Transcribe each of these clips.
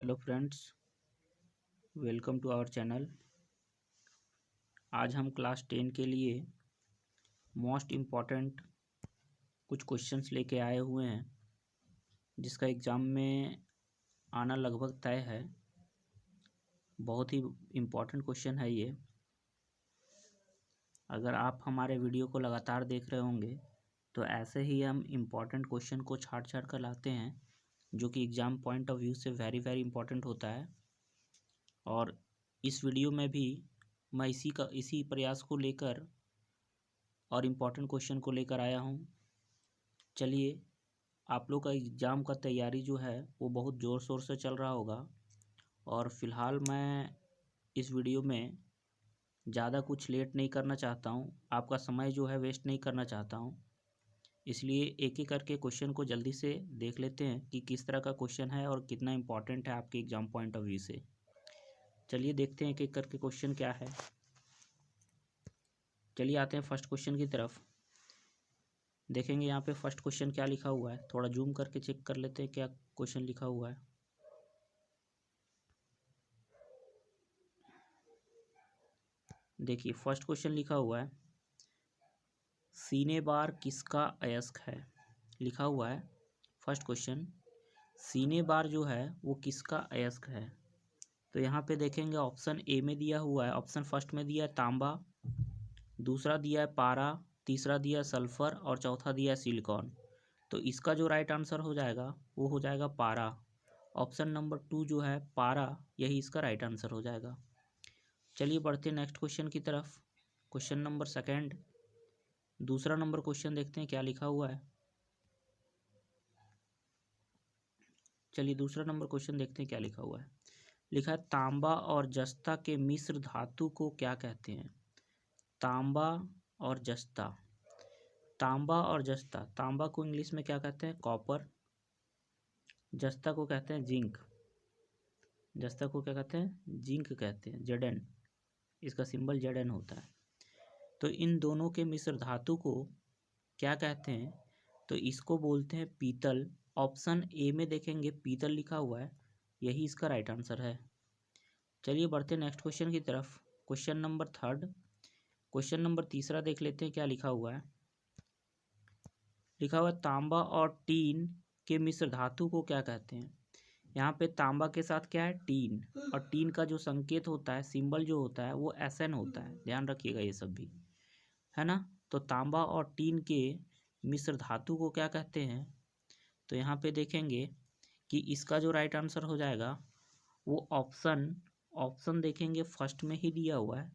Hello friends, welcome to our channel. आज हम class 10 के लिए मोस्ट इम्पॉर्टेंट कुछ क्वेश्चंस लेके आए हुए हैं, जिसका एग्ज़ाम में आना लगभग तय है। बहुत ही इम्पॉर्टेंट क्वेश्चन है ये। अगर आप हमारे वीडियो को लगातार देख रहे होंगे तो ऐसे ही हम इम्पॉर्टेंट क्वेश्चन को छाँट छाँट कर लाते हैं, जो कि एग्ज़ाम पॉइंट ऑफ व्यू से वेरी वेरी इम्पॉर्टेंट होता है। और इस वीडियो में भी मैं इसी प्रयास को लेकर और इम्पॉर्टेंट क्वेश्चन को लेकर आया हूँ। चलिए, आप लोग का एग्ज़ाम का तैयारी जो है वो बहुत ज़ोर शोर से चल रहा होगा, और फ़िलहाल मैं इस वीडियो में ज़्यादा कुछ लेट नहीं करना चाहता हूँ, आपका समय जो है वेस्ट नहीं करना चाहता हूँ। इसलिए एक एक करके क्वेश्चन को जल्दी से देख लेते हैं कि किस तरह का क्वेश्चन है और कितना इम्पोर्टेंट है आपके एग्ज़ाम पॉइंट ऑफ व्यू से। चलिए देखते हैं एक एक करके क्वेश्चन क्या है। चलिए आते हैं फर्स्ट क्वेश्चन की तरफ। देखेंगे यहाँ पे फर्स्ट क्वेश्चन क्या लिखा हुआ है। थोड़ा जूम करके चेक कर लेते हैं क्या क्वेश्चन लिखा हुआ है। देखिए फर्स्ट क्वेश्चन लिखा हुआ है, सीने बार किसका अयस्क है। लिखा हुआ है फर्स्ट क्वेश्चन, सीने बार जो है वो किसका अयस्क है। तो यहाँ पे देखेंगे ऑप्शन ए में दिया हुआ है, ऑप्शन फर्स्ट में दिया है तांबा, दूसरा दिया है पारा, तीसरा दिया है सल्फर और चौथा दिया है सिलिकॉन। तो इसका जो राइट आंसर हो जाएगा वो हो जाएगा पारा। ऑप्शन नंबर 2 जो है पारा, यही इसका राइट आंसर हो जाएगा। चलिए बढ़ते हैं नेक्स्ट क्वेश्चन की तरफ। क्वेश्चन नंबर सेकंड, दूसरा नंबर क्वेश्चन देखते हैं क्या लिखा हुआ है। चलिए दूसरा नंबर क्वेश्चन देखते हैं क्या लिखा हुआ है। लिखा है तांबा और जस्ता के मिश्र धातु को क्या कहते हैं। तांबा और जस्ता, तांबा और जस्ता, तांबा को इंग्लिश में क्या कहते हैं, कॉपर। जस्ता को कहते हैं जिंक, जस्ता को क्या कहते हैं, जिंक कहते हैं, जेडन, इसका सिंबल जेडन होता है। तो इन दोनों के मिश्र धातु को क्या कहते हैं, तो इसको बोलते हैं पीतल। ऑप्शन ए में देखेंगे पीतल लिखा हुआ है, यही इसका राइट आंसर है। चलिए बढ़ते हैं नेक्स्ट क्वेश्चन की तरफ। Question number third, question number तीसरा देख लेते हैं क्या लिखा हुआ है। लिखा हुआ है तांबा और टीन के मिश्र धातु को क्या कहते हैं। यहाँ पे तांबा के साथ क्या है, टीन, और टीन का जो संकेत होता है, सिंबल जो होता है वो SN होता है, ध्यान रखिएगा ये सब भी, है ना। तो तांबा और टीन के मिश्र धातु को क्या कहते हैं। तो यहाँ पे देखेंगे कि इसका जो राइट आंसर हो जाएगा वो ऑप्शन देखेंगे फर्स्ट में ही दिया हुआ है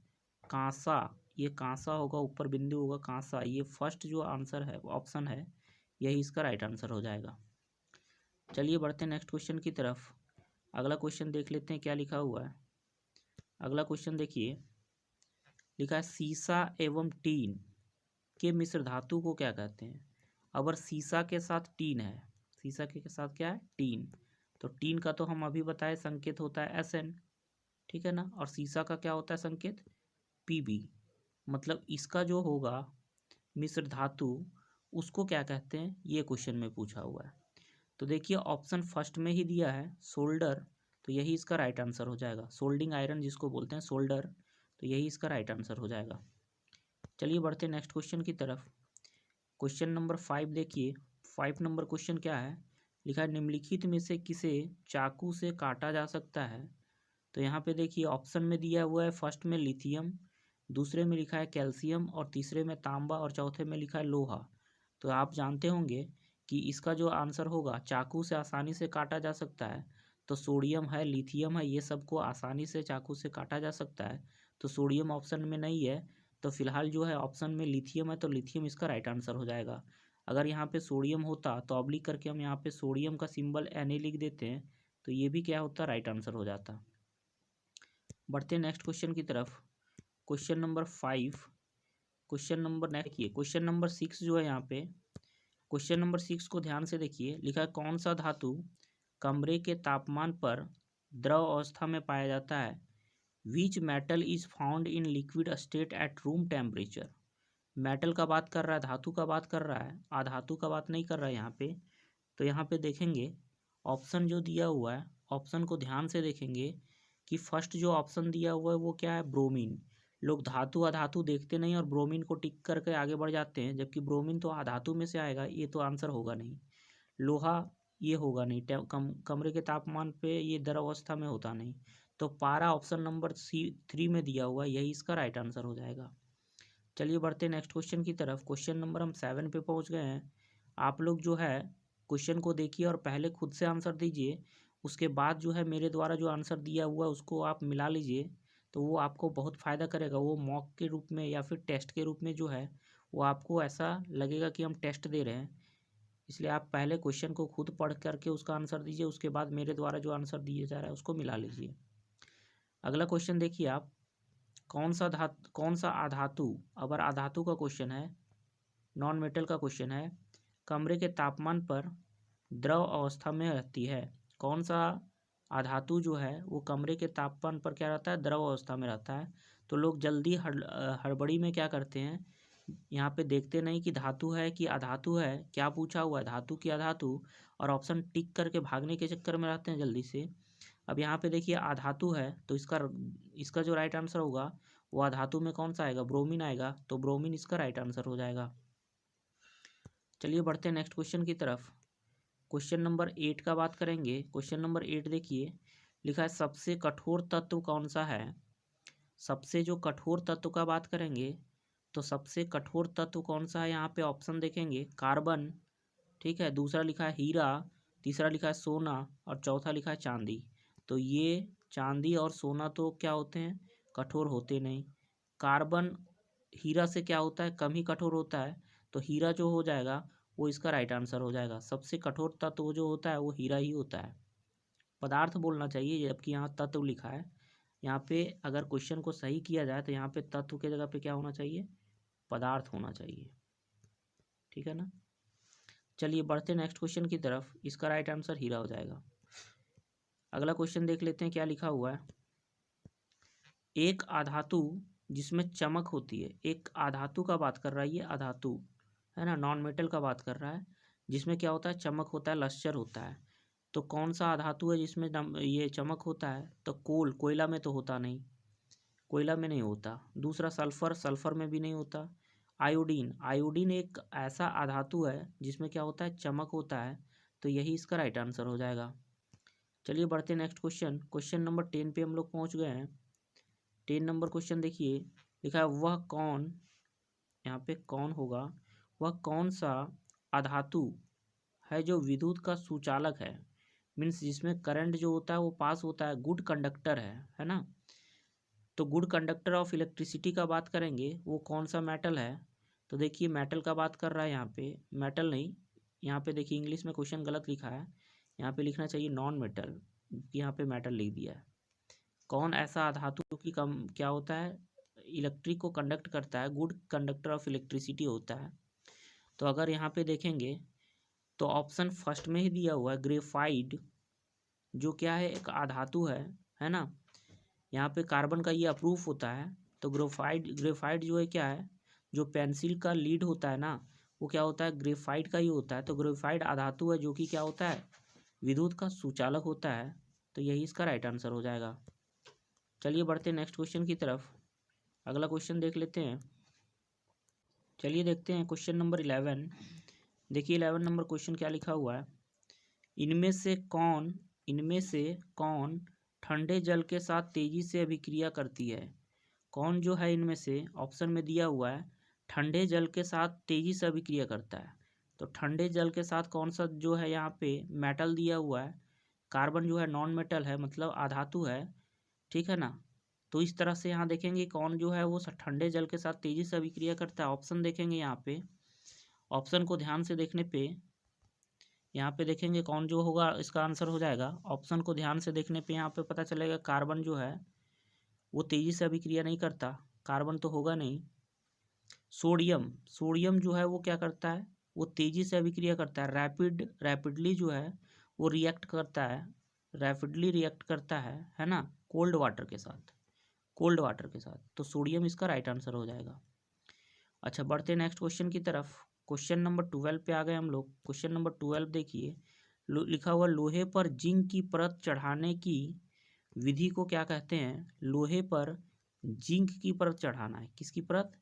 कांसा। ये कांसा होगा, ऊपर बिंदु होगा कांसा, ये फर्स्ट जो आंसर है ऑप्शन है, यही इसका राइट आंसर हो जाएगा। चलिए बढ़ते हैं नेक्स्ट क्वेश्चन की तरफ। अगला क्वेश्चन देख लेते हैं क्या लिखा हुआ है। अगला क्वेश्चन देखिए, लिखा है सीसा एवं टीन के मिश्र धातु को क्या कहते हैं। अगर सीसा के साथ टीन है, सीसा के साथ क्या है, टीन, तो टीन का तो हम अभी बताए संकेत होता है SN, ठीक है ना। और सीसा का क्या होता है संकेत, PB। मतलब इसका जो होगा मिश्र धातु, उसको क्या कहते हैं, ये क्वेश्चन में पूछा हुआ है। तो देखिए ऑप्शन फर्स्ट में ही दिया है सोल्डर, तो यही इसका राइट आंसर हो जाएगा। सोल्डिंग आयरन जिसको बोलते हैं सोल्डर, तो यही इसका राइट आंसर हो जाएगा। चलिए बढ़ते हैं नेक्स्ट क्वेश्चन की तरफ। क्वेश्चन नंबर 5 देखिए, 5 नंबर क्वेश्चन क्या है। लिखा है निम्नलिखित में से किसे चाकू से काटा जा सकता है। तो यहाँ पे देखिए ऑप्शन में दिया हुआ है फर्स्ट में लिथियम, दूसरे में लिखा है कैल्शियम और तीसरे में तांबा और चौथे में लिखा है लोहा। तो आप जानते होंगे कि इसका जो आंसर होगा चाकू से आसानी से काटा जा सकता है, तो सोडियम है, लिथियम है, ये सबको आसानी से चाकू से काटा जा सकता है। तो सोडियम ऑप्शन में नहीं है, तो फिलहाल जो है ऑप्शन में लिथियम है, तो लिथियम इसका राइट आंसर हो जाएगा। अगर यहाँ पे सोडियम होता तो ऑब्लिक करके हम यहाँ पे सोडियम का सिंबल Na लिख देते हैं, तो ये भी क्या होता, राइट आंसर हो जाता। बढ़ते हैं नेक्स्ट क्वेश्चन की तरफ। Question number 5, question number next देखिए, क्वेश्चन नंबर 6 जो है यहाँ पे, क्वेश्चन नंबर 6 को ध्यान से देखिए। लिखा है कौन सा धातु कमरे के तापमान पर द्रव अवस्था में पाया जाता है। Which metal is found in liquid state at room temperature. Metal का बात कर रहा है, धातु का बात कर रहा है, अधातु का बात नहीं कर रहा है यहाँ पे। तो यहाँ पे देखेंगे ऑप्शन जो दिया हुआ है, ऑप्शन को ध्यान से देखेंगे कि फर्स्ट जो ऑप्शन दिया हुआ है वो क्या है, ब्रोमीन। लोग धातु अधातु देखते नहीं और ब्रोमीन को टिक करके आगे बढ़ जाते हैं, जबकि ब्रोमीन तो अधातु में से आएगा, ये तो आंसर होगा नहीं। लोहा ये होगा नहीं, कमरे के तापमान पे ये द्रव अवस्था में होता नहीं। तो पारा ऑप्शन नंबर C3 में दिया हुआ है, यही इसका राइट आंसर हो जाएगा। चलिए बढ़ते हैं नेक्स्ट क्वेश्चन की तरफ। क्वेश्चन नंबर हम 7 पे पहुंच गए हैं। आप लोग जो है क्वेश्चन को देखिए और पहले खुद से आंसर दीजिए, उसके बाद जो है मेरे द्वारा जो आंसर दिया हुआ है उसको आप मिला लीजिए, तो वो आपको बहुत फ़ायदा करेगा। वो मॉक के रूप में या फिर टेस्ट के रूप में जो है वो आपको ऐसा लगेगा कि हम टेस्ट दे रहे हैं। इसलिए आप पहले क्वेश्चन को खुद पढ़ करके उसका आंसर दीजिए, उसके बाद मेरे द्वारा जो आंसर दिया जा रहा है उसको मिला लीजिए। अगला क्वेश्चन देखिए आप, कौन सा अधातु, अगर अधातु का क्वेश्चन है, नॉन मेटल का क्वेश्चन है, कमरे के तापमान पर द्रव अवस्था में रहती है। कौन सा अधातु जो है वो कमरे के तापमान पर क्या रहता है, द्रव अवस्था में रहता है। तो लोग जल्दी हड़बड़ी में क्या करते हैं, यहाँ पे देखते नहीं कि धातु है कि अधातु है, क्या पूछा हुआ है, धातु की अधातु, और ऑप्शन टिक करके भागने के चक्कर में रहते हैं जल्दी से। अब यहाँ पे देखिए अधातु है, तो इसका जो राइट आंसर होगा वो अधातु में कौन सा आएगा, ब्रोमीन आएगा, तो ब्रोमीन इसका राइट आंसर हो जाएगा। चलिए बढ़ते हैं नेक्स्ट क्वेश्चन की तरफ। क्वेश्चन नंबर 8 का बात करेंगे। क्वेश्चन नंबर 8 देखिए, लिखा है सबसे कठोर तत्व कौन सा है। सबसे जो कठोर तत्व का बात करेंगे तो सबसे कठोर तत्व कौन सा है, यहाँ पे ऑप्शन देखेंगे, कार्बन, ठीक है, दूसरा लिखा है हीरा, तीसरा लिखा है सोना और चौथा लिखा है चांदी। तो ये चांदी और सोना तो क्या होते हैं, कठोर होते नहीं। कार्बन हीरा से क्या होता है, कम ही कठोर होता है, तो हीरा जो हो जाएगा वो इसका राइट आंसर हो जाएगा। सबसे कठोर तत्व जो होता है वो हीरा ही होता है। पदार्थ बोलना चाहिए, जबकि यहाँ तत्व लिखा है। यहाँ पे अगर क्वेश्चन को सही किया जाए तो यहाँ पे तत्व के जगह पे क्या होना चाहिए, पदार्थ होना चाहिए, ठीक है ना। चलिए बढ़ते नेक्स्ट क्वेश्चन की तरफ। इसका राइट आंसर हीरा हो जाएगा। अगला क्वेश्चन देख लेते हैं क्या लिखा हुआ है। एक अधातु जिसमें चमक होती है, एक अधातु का बात कर रहा है, ये अधातु है ना, नॉन मेटल का बात कर रहा है, जिसमें क्या होता है, चमक होता है, लश्चर होता है। तो कौन सा अधातु है जिसमें ये चमक होता है, तो कोयला में तो होता नहीं, कोयला में नहीं होता। दूसरा सल्फर में भी नहीं होता। आयोडीन एक ऐसा अधातु है जिसमें क्या होता है, चमक होता है, तो यही इसका राइट आंसर हो जाएगा। चलिए बढ़ते नेक्स्ट क्वेश्चन। क्वेश्चन नंबर 10 पे हम लोग पहुंच गए हैं। 10 नंबर क्वेश्चन देखिए, लिखा है वह कौन, यहाँ पे कौन होगा, वह कौन सा अधातु है जो विद्युत का सुचालक है, मीन्स जिसमें करंट जो होता है वो पास होता है, गुड कंडक्टर है ना। तो गुड कंडक्टर ऑफ इलेक्ट्रिसिटी का बात करेंगे, वो कौन सा मेटल है। तो देखिए मेटल का बात कर रहा है, यहाँ पे मेटल नहीं, यहाँ पे देखिए इंग्लिश में क्वेश्चन गलत लिखा है, यहाँ पे लिखना चाहिए नॉन मेटल, यहाँ पे मेटल लिख दिया है। कौन ऐसा धातु की कम क्या होता है, इलेक्ट्रिक को कंडक्ट करता है, गुड कंडक्टर ऑफ इलेक्ट्रिसिटी होता है। तो अगर यहाँ पे देखेंगे तो ऑप्शन फर्स्ट में ही दिया हुआ है ग्रेफाइड, जो क्या है, एक अधातु है ना। यहाँ पे कार्बन का ये अप्रूफ होता है, तो ग्रेफाइड जो है क्या है, जो पेंसिल का लीड होता है ना, वो क्या होता है, ग्रेफाइड का ही होता है। तो ग्रेफाइड अधातु है जो कि क्या होता है, विद्युत का सुचालक होता है, तो यही इसका राइट आंसर हो जाएगा। चलिए बढ़ते नेक्स्ट क्वेश्चन की तरफ। अगला क्वेश्चन देख लेते हैं। चलिए देखते हैं क्वेश्चन नंबर 11। देखिए 11 नंबर क्वेश्चन क्या लिखा हुआ है, इनमें से कौन ठंडे जल के साथ तेजी से अभिक्रिया करती है। कौन जो है इनमें से, ऑप्शन में दिया हुआ है ठंडे जल के साथ तेजी से अभिक्रिया करता है। तो ठंडे जल के साथ कौन सा जो है, यहाँ पे मेटल दिया हुआ है, कार्बन जो है नॉन मेटल है, मतलब अधातु है, ठीक है ना। तो इस तरह से यहाँ देखेंगे कौन जो है वो ठंडे जल के साथ तेजी से अभिक्रिया करता है। ऑप्शन देखेंगे यहाँ पे, ऑप्शन को ध्यान से देखने पे यहाँ पे देखेंगे कौन जो होगा इसका आंसर हो जाएगा। ऑप्शन को ध्यान से देखने पे यहाँ पे पता चलेगा कार्बन जो है वो तेजी से अभिक्रिया नहीं करता, कार्बन तो होगा नहीं। सोडियम जो है वो क्या करता है, वो तेजी से अभिक्रिया करता है, रैपिडली जो है वो रिएक्ट करता है, रैपिडली रिएक्ट करता है ना, कोल्ड वाटर के साथ। तो सोडियम इसका राइट आंसर हो जाएगा। अच्छा बढ़ते नेक्स्ट क्वेश्चन की तरफ। क्वेश्चन नंबर 12 पे आ गए हम लोग। क्वेश्चन नंबर 12 देखिए, लिखा हुआ लोहे पर जिंक की परत चढ़ाने की विधि को क्या कहते हैं? लोहे पर जिंक की परत चढ़ाना है। किसकी परत?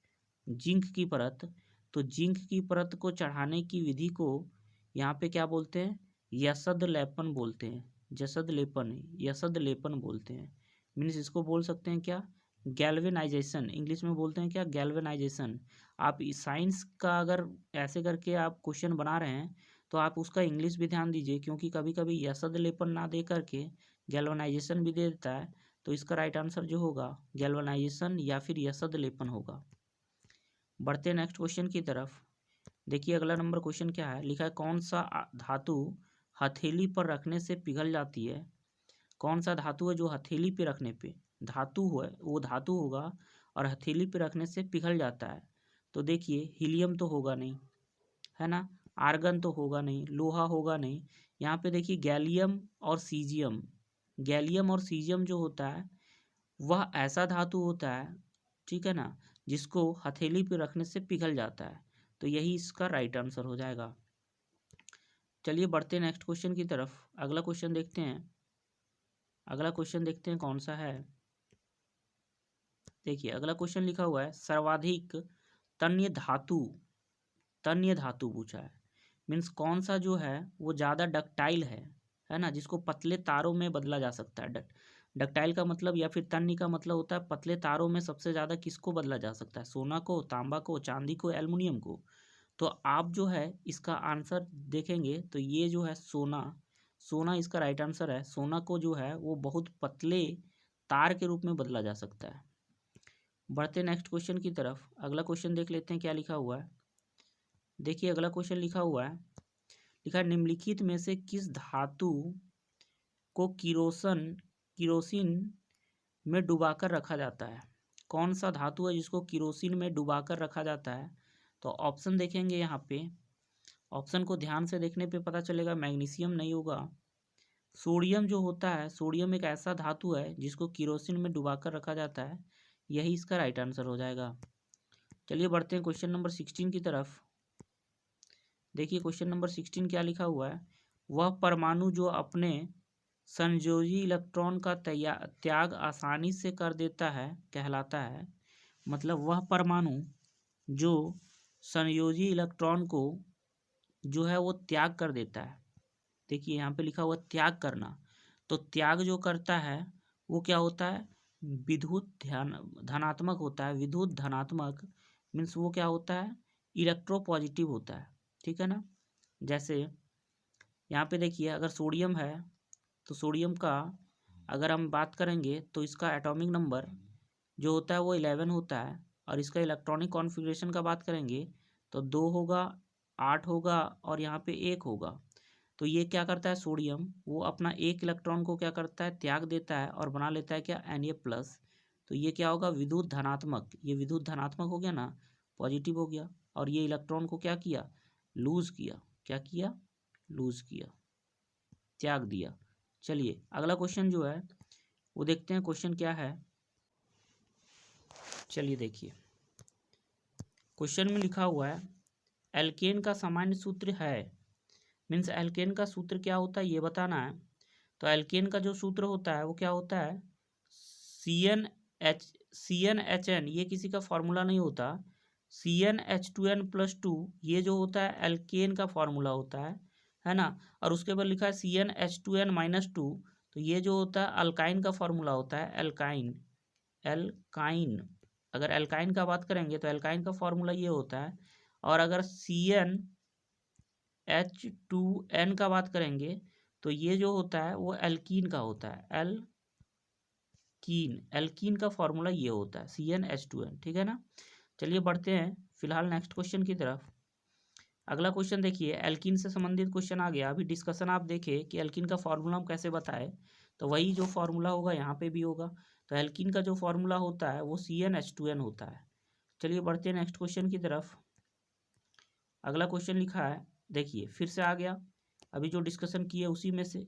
जिंक की परत। तो जिंक की परत को चढ़ाने की विधि को यहाँ पे क्या बोलते हैं? यसद लेपन बोलते हैं। जसद लेपन, यसद लेपन बोलते हैं। मीन्स इसको बोल सकते हैं क्या? गैल्वेनाइजेशन। इंग्लिश में बोलते हैं क्या? गैल्वेनाइजेशन। आप साइंस का अगर ऐसे करके आप क्वेश्चन बना रहे हैं तो आप उसका इंग्लिश भी ध्यान दीजिए, क्योंकि कभी कभी यसद लेपन ना दे करके गैल्वेनाइजेशन भी दे देता है। तो इसका राइट आंसर जो होगा गैल्वेनाइजेशन या फिर यसद लेपन होगा। बढ़ते हैं नेक्स्ट क्वेश्चन की तरफ। देखिए अगला नंबर क्वेश्चन क्या है। लिखा है कौन सा धातु हथेली पर रखने से पिघल जाती है? कौन सा धातु है जो हथेली पे रखने पे, धातु है वो धातु होगा और हथेली पे रखने से पिघल जाता है? तो देखिए हीलियम तो होगा नहीं, है ना, आर्गन तो होगा नहीं, लोहा होगा नहीं। यहाँ पे देखिए गैलियम और सीजियम, गैलियम और सीजियम जो होता है वह ऐसा धातु होता है, ठीक है ना, जिसको हथेली पे रखने से पिघल जाता है। तो यही इसका राइट आंसर हो जाएगा। चलिए बढ़ते हैं नेक्स्ट क्वेश्चन की तरफ। अगला क्वेश्चन देखते हैं। अगला क्वेश्चन देखते हैं कौन सा है। देखिए अगला क्वेश्चन लिखा हुआ है सर्वाधिक तन्य धातु, तन्य धातु पूछा है। मीन्स कौन सा जो है वो ज़्यादा डक्टाइल है ना, जिसको पतले तारों में बदला जा सकता है। डक्टाइल का मतलब या फिर तन्य का मतलब होता है पतले तारों में सबसे ज़्यादा किसको बदला जा सकता है? सोना को, तांबा को, चांदी को, एल्युमिनियम को। तो आप जो है इसका आंसर देखेंगे तो ये जो है सोना, सोना इसका राइट आंसर है। सोना को जो है वो बहुत पतले तार के रूप में बदला जा सकता है। बढ़ते नेक्स्ट क्वेश्चन की तरफ। अगला क्वेश्चन देख लेते हैं क्या लिखा हुआ है। देखिए अगला क्वेश्चन लिखा हुआ है, लिखा है निम्नलिखित में से किस धातु को किरोसिन में डुबाकर रखा जाता है? कौन सा धातु है जिसको किरोसिन में डुबाकर रखा जाता है? तो ऑप्शन देखेंगे यहाँ पे, ऑप्शन को ध्यान से देखने पे पता चलेगा मैग्नीशियम नहीं होगा। सोडियम जो होता है, सोडियम एक ऐसा धातु है जिसको किरोसिन में डुबाकर रखा जाता है। यही इसका राइट आंसर हो जाएगा। चलिए बढ़ते हैं क्वेश्चन नंबर 16 की तरफ। देखिए क्वेश्चन नंबर 16 क्या लिखा हुआ है। वह परमाणु जो अपने संयोजी इलेक्ट्रॉन का त्याग आसानी से कर देता है कहलाता है? मतलब वह परमाणु जो संयोजी इलेक्ट्रॉन को जो है वो त्याग कर देता है। देखिए यहाँ पे लिखा हुआ त्याग करना, तो त्याग जो करता है वो क्या होता है? विद्युत धनात्मक होता है। विद्युत धनात्मक मीन्स वो क्या होता है? इलेक्ट्रोपॉजिटिव होता है, ठीक है ना। जैसे यहाँ पे देखिए अगर सोडियम है तो सोडियम का अगर हम बात करेंगे तो इसका एटॉमिक नंबर जो होता है वो 11 होता है, और इसका इलेक्ट्रॉनिक कॉन्फ़िगरेशन का बात करेंगे तो 2 होगा, 8 होगा और यहाँ पे 1 होगा। तो ये क्या करता है सोडियम, वो अपना एक इलेक्ट्रॉन को क्या करता है? त्याग देता है और बना लेता है क्या? Na+। तो ये क्या होगा? विद्युत धनात्मक। ये विद्युत धनात्मक हो गया ना, पॉजिटिव हो गया। और ये इलेक्ट्रॉन को क्या किया? लूज किया। क्या किया? लूज किया, त्याग दिया। चलिए अगला क्वेश्चन जो है वो देखते हैं क्वेश्चन क्या है। चलिए देखिए क्वेश्चन में लिखा हुआ है एल्केन का सामान्य सूत्र है। मीन्स एल्केन का सूत्र क्या होता है ये बताना है। तो एल्केन का जो सूत्र होता है वो क्या होता है? CnHn, ये किसी का फॉर्मूला नहीं होता। CnH2n+2 ये जो होता है एल्केन का फॉर्मूला होता है ना। और उसके बाद लिखा है CnH2n-2, तो ये जो होता है अल्काइन का फॉर्मूला होता है। एल्काइन, एल्काइन अगर एल्काइन का बात करेंगे तो एल्काइन का फॉर्मूला ये होता है। और अगर CnH2n का बात करेंगे तो ये जो होता है वो एल्कीन का होता है। एल्कीन, एल्कीन का फॉर्मूला ये होता है CnH2n, ठीक है ना। चलिए बढ़ते हैं फिलहाल नेक्स्ट क्वेश्चन की तरफ। अगला क्वेश्चन देखिए एल्कीन से संबंधित क्वेश्चन आ गया। अभी डिस्कशन आप देखें कि एल्कीन का फॉर्मूला हम कैसे बताएं, तो वही जो फॉर्मूला होगा यहाँ पे भी होगा। तो एल्कीन का जो फॉर्मूला होता है वो CnH2n होता है। चलिए बढ़ते हैं नेक्स्ट क्वेश्चन की तरफ। अगला क्वेश्चन लिखा है, देखिए फिर से आ गया, अभी जो डिस्कशन किए उसी में से।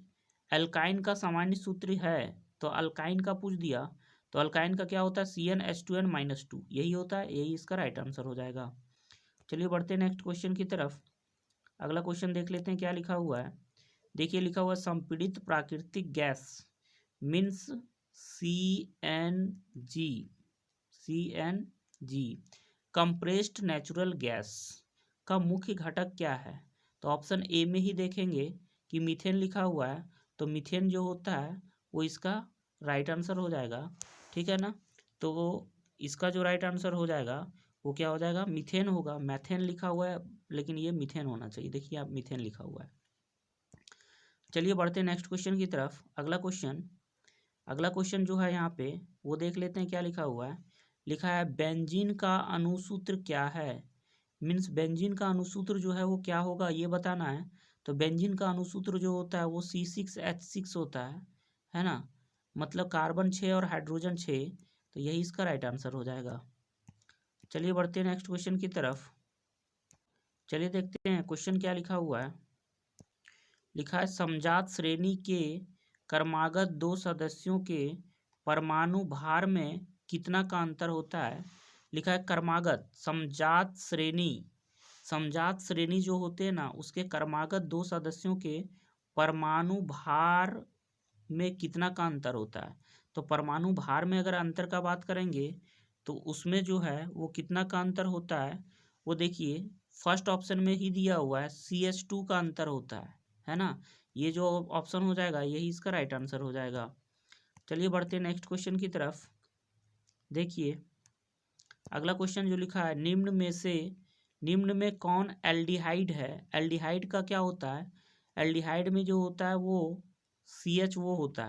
एल्काइन का सामान्य सूत्र है, तो अल्काइन का पूछ दिया, तो अल्काइन का क्या होता है? CnH2n-2, यही होता है, यही इसका राइट आंसर हो जाएगा। चलिए बढ़ते हैं नेक्स्ट क्वेश्चन की तरफ। अगला क्वेश्चन देख लेते हैं क्या लिखा हुआ है। देखिए लिखा हुआ है संपीड़ित प्राकृतिक gas means CNG। Compressed natural gas का मुख्य घटक क्या है? तो ऑप्शन ए में ही देखेंगे कि मीथेन लिखा हुआ है, तो मीथेन जो होता है वो इसका राइट आंसर हो जाएगा, ठीक है ना। तो इसका जो राइट आंसर हो जाएगा वो क्या हो जाएगा, मीथेन होगा। मैथेन लिखा हुआ है लेकिन ये मीथेन होना चाहिए, देखिए आप मीथेन लिखा हुआ है। चलिए बढ़ते हैं नेक्स्ट क्वेश्चन की तरफ। अगला क्वेश्चन जो है यहाँ पे वो देख लेते हैं क्या लिखा हुआ है। लिखा है बेंजीन का अणुसूत्र क्या है। मीन्स बेंजीन का अणुसूत्र जो है वो क्या होगा ये बताना है। तो बेंजीन का अणुसूत्र जो होता है वो C6H6 होता है ना। मतलब कार्बन 6 और हाइड्रोजन 6, तो यही इसका राइट आंसर हो जाएगा। चलिए बढ़ते हैं नेक्स्ट क्वेश्चन की तरफ। चलिए देखते हैं क्वेश्चन क्या लिखा हुआ है। लिखा है समजात श्रेणी के क्रमागत दो सदस्यों के परमाणु भार में कितना का अंतर होता है। लिखा है क्रमागत समजात श्रेणी जो होते हैं ना उसके क्रमागत दो सदस्यों के परमाणु भार में कितना का अंतर होता है। तो परमाणु भार में अगर अंतर का बात करेंगे तो उसमें जो है वो कितना का अंतर होता है, वो देखिए फर्स्ट ऑप्शन में ही दिया हुआ है CH2 का अंतर होता है ना। ये जो ऑप्शन हो जाएगा यही इसका राइट आंसर हो जाएगा। चलिए बढ़ते हैं नेक्स्ट क्वेश्चन की तरफ। देखिए अगला क्वेश्चन जो लिखा है निम्न में कौन एल्डिहाइड है। एल्डिहाइड का क्या होता है, एल्डिहाइड में जो होता है वो CH वो होता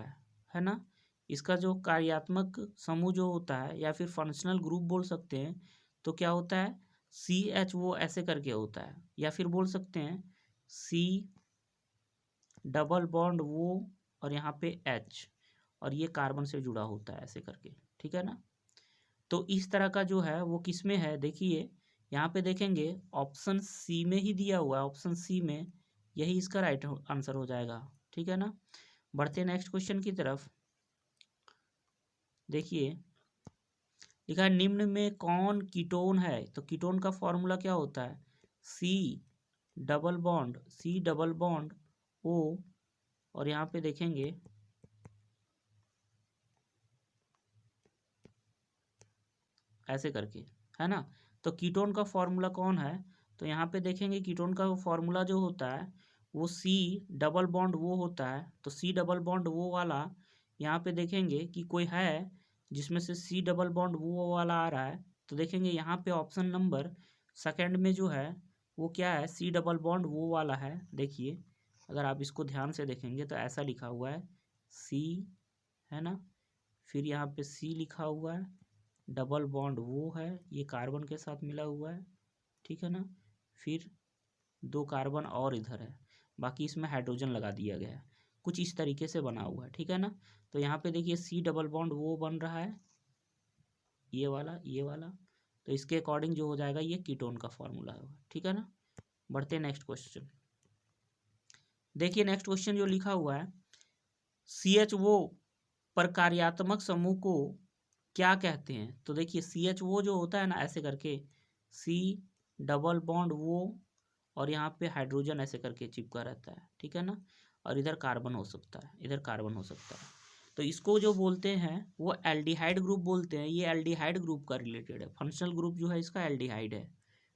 है ना। इसका जो कार्यात्मक समूह जो होता है या फिर फंक्शनल ग्रुप बोल सकते हैं, तो क्या होता है CH वो ऐसे करके होता है, या फिर बोल सकते हैं C डबल बॉन्ड वो और यहाँ पे H और ये कार्बन से जुड़ा होता है ऐसे करके, ठीक है ना। तो इस तरह का जो है वो किस में है, देखिए यहाँ पे देखेंगे ऑप्शन सी में ही दिया हुआ है, ऑप्शन सी में यही इसका राइट आंसर हो जाएगा, ठीक है ना। बढ़ते हैं नेक्स्ट क्वेश्चन की तरफ। देखिए लिखा है निम्न में कौन कीटोन है। तो कीटोन का फॉर्मूला क्या होता है C डबल बॉन्ड O और यहाँ पे देखेंगे ऐसे करके, है ना। तो कीटोन का फॉर्मूला कौन है, तो यहाँ पे देखेंगे कीटोन का फॉर्मूला जो होता है वो C डबल बॉन्ड वो होता है। तो C डबल बॉन्ड वो वाला यहाँ पे देखेंगे कि कोई है जिसमें से C डबल बॉन्ड वो वाला आ रहा है, तो देखेंगे यहाँ पे ऑप्शन नंबर सेकंड में जो है वो क्या है C डबल बॉन्ड वो वाला है। देखिए अगर आप इसको ध्यान से देखेंगे तो ऐसा लिखा हुआ है C, है ना, फिर यहाँ पे C लिखा हुआ है, डबल बॉन्ड वो है, ये कार्बन के साथ मिला हुआ है, ठीक है ना, फिर दो कार्बन और इधर है, बाकी इसमें हाइड्रोजन लगा दिया गया है, कुछ इस तरीके से बना हुआ है, ठीक है ना। तो यहाँ पे देखिए C डबल बॉन्ड वो बन रहा है ये वाला, तो इसके अकॉर्डिंग जो हो जाएगा ये कीटोन का फॉर्मूला होगा, ठीक है ना। बढ़ते हैं नेक्स्ट क्वेश्चन। देखिए नेक्स्ट क्वेश्चन जो लिखा हुआ है CH वो प्रकार्यात्मक समूह को क्या कहते हैं। तो देखिए CH वो जो होता है ना ऐसे करके C डबल बॉन्ड वो और यहाँ पे हाइड्रोजन ऐसे करके चिपका रहता है, ठीक है ना, और इधर कार्बन हो सकता है, तो इसको जो बोलते हैं वो एल्डिहाइड ग्रुप बोलते हैं। ये एल्डिहाइड ग्रुप का रिलेटेड है, फंक्शनल ग्रुप जो है इसका एल्डिहाइड है,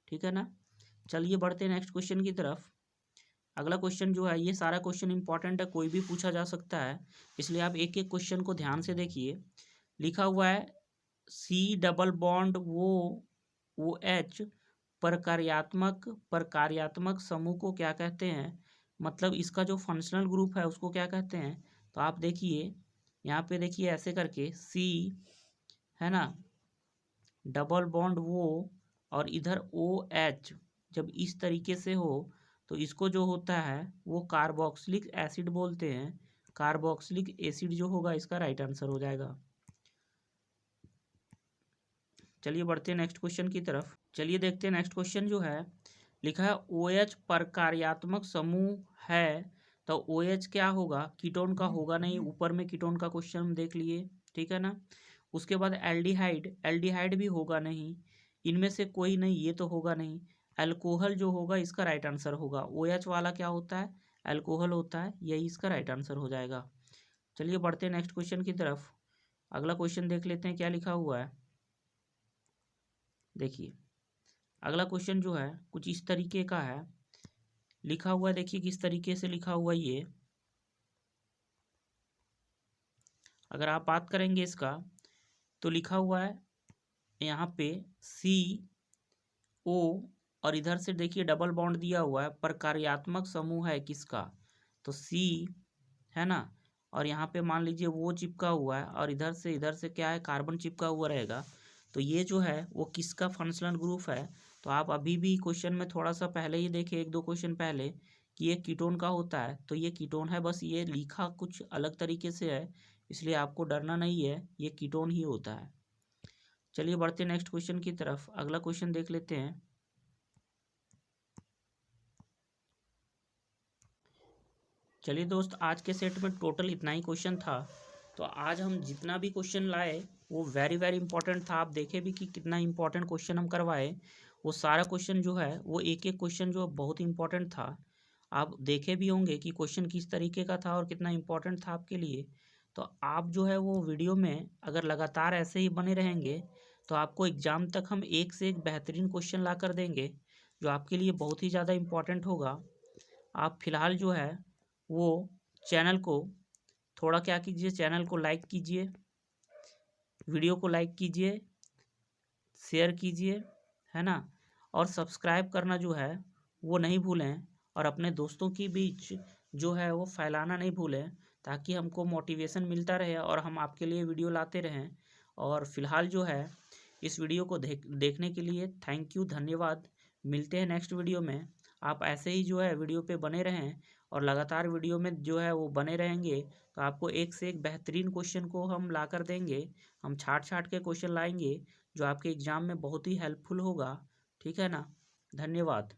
ठीक है ना। चलिए बढ़ते हैं नेक्स्ट क्वेश्चन की तरफ। अगला क्वेश्चन जो है ये सारा क्वेश्चन इंपॉर्टेंट है, कोई भी पूछा जा सकता है, इसलिए आप एक एक क्वेश्चन को ध्यान से देखिए। लिखा हुआ है C डबल बॉन्ड वो H प्रकार्यात्मक समूह को क्या कहते हैं, मतलब इसका जो फंक्शनल ग्रुप है उसको क्या कहते हैं। तो आप देखिए यहाँ पे देखिए ऐसे करके C, है ना, डबल बॉन्ड वो और इधर OH जब इस तरीके से हो तो इसको जो होता है वो कार्बोक्सिलिक एसिड बोलते हैं। कार्बोक्सिलिक एसिड जो होगा इसका राइट आंसर हो जाएगा। चलिए बढ़ते हैं नेक्स्ट क्वेश्चन की तरफ। चलिए देखते हैं नेक्स्ट क्वेश्चन जो है लिखा है OH प्रकार्यात्मक समूह है। तो OH क्या होगा, कीटोन का होगा नहीं, ऊपर में कीटोन का क्वेश्चन देख लिए, ठीक है ना। उसके बाद एल्डिहाइड भी होगा नहीं, इनमें से कोई नहीं, ये तो होगा नहीं। अल्कोहल जो होगा इसका राइट आंसर होगा। OH वाला क्या होता है अल्कोहल होता है, यही इसका राइट आंसर हो जाएगा। चलिए बढ़ते हैं नेक्स्ट क्वेश्चन की तरफ। अगला क्वेश्चन देख लेते हैं क्या लिखा हुआ है। देखिए अगला क्वेश्चन जो है कुछ इस तरीके का है, लिखा हुआ है, देखिए किस तरीके से लिखा हुआ है ये। अगर आप बात करेंगे इसका तो लिखा हुआ है यहाँ पे CO और इधर से देखिए डबल बॉन्ड दिया हुआ है, पर कार्यात्मक समूह है किसका, तो C है ना। और यहाँ पे मान लीजिए वो चिपका हुआ है और इधर से क्या है, कार्बन चिपका हुआ रहेगा। तो ये जो है वो किसका फंक्शनल ग्रुप है। तो आप अभी भी क्वेश्चन में थोड़ा सा पहले ही देखे, एक दो क्वेश्चन पहले, कि ये कीटोन का होता है, तो ये कीटोन है। बस ये लिखा कुछ अलग तरीके से है, इसलिए आपको डरना नहीं है, ये कीटोन ही होता है। चलिए बढ़ते नेक्स्ट क्वेश्चन की तरफ। अगला क्वेश्चन देख लेते हैं। चलिए दोस्त, आज के सेट में टोटल इतना ही क्वेश्चन था। तो आज हम जितना भी क्वेश्चन लाए वो वेरी वेरी इंपॉर्टेंट था। आप देखे भी कि कितना इंपॉर्टेंट क्वेश्चन हम करवाए। वो सारा क्वेश्चन जो है वो एक एक क्वेश्चन जो बहुत इंपॉर्टेंट था। आप देखे भी होंगे कि क्वेश्चन किस तरीके का था और कितना इंपॉर्टेंट था आपके लिए। तो आप जो है वो वीडियो में अगर लगातार ऐसे ही बने रहेंगे तो आपको एग्ज़ाम तक हम एक से एक बेहतरीन क्वेश्चन ला कर देंगे, जो आपके लिए बहुत ही ज़्यादा इंपॉर्टेंट होगा। आप फिलहाल जो है वो चैनल को थोड़ा क्या कीजिए, चैनल को लाइक कीजिए, वीडियो को लाइक कीजिए, शेयर कीजिए, है ना। और सब्सक्राइब करना जो है वो नहीं भूलें, और अपने दोस्तों के बीच जो है वो फैलाना नहीं भूलें, ताकि हमको मोटिवेशन मिलता रहे और हम आपके लिए वीडियो लाते रहें। और फिलहाल जो है इस वीडियो को देखने के लिए थैंक यू, धन्यवाद। मिलते हैं नेक्स्ट वीडियो में। आप ऐसे ही जो है वीडियो पे बने रहें और लगातार वीडियो में जो है वो बने रहेंगे, तो आपको एक से एक बेहतरीन क्वेश्चन को हम ला कर देंगे। हम छाट छाट के क्वेश्चन लाएंगे जो आपके एग्ज़ाम में बहुत ही हेल्पफुल होगा। ठीक है ना, धन्यवाद।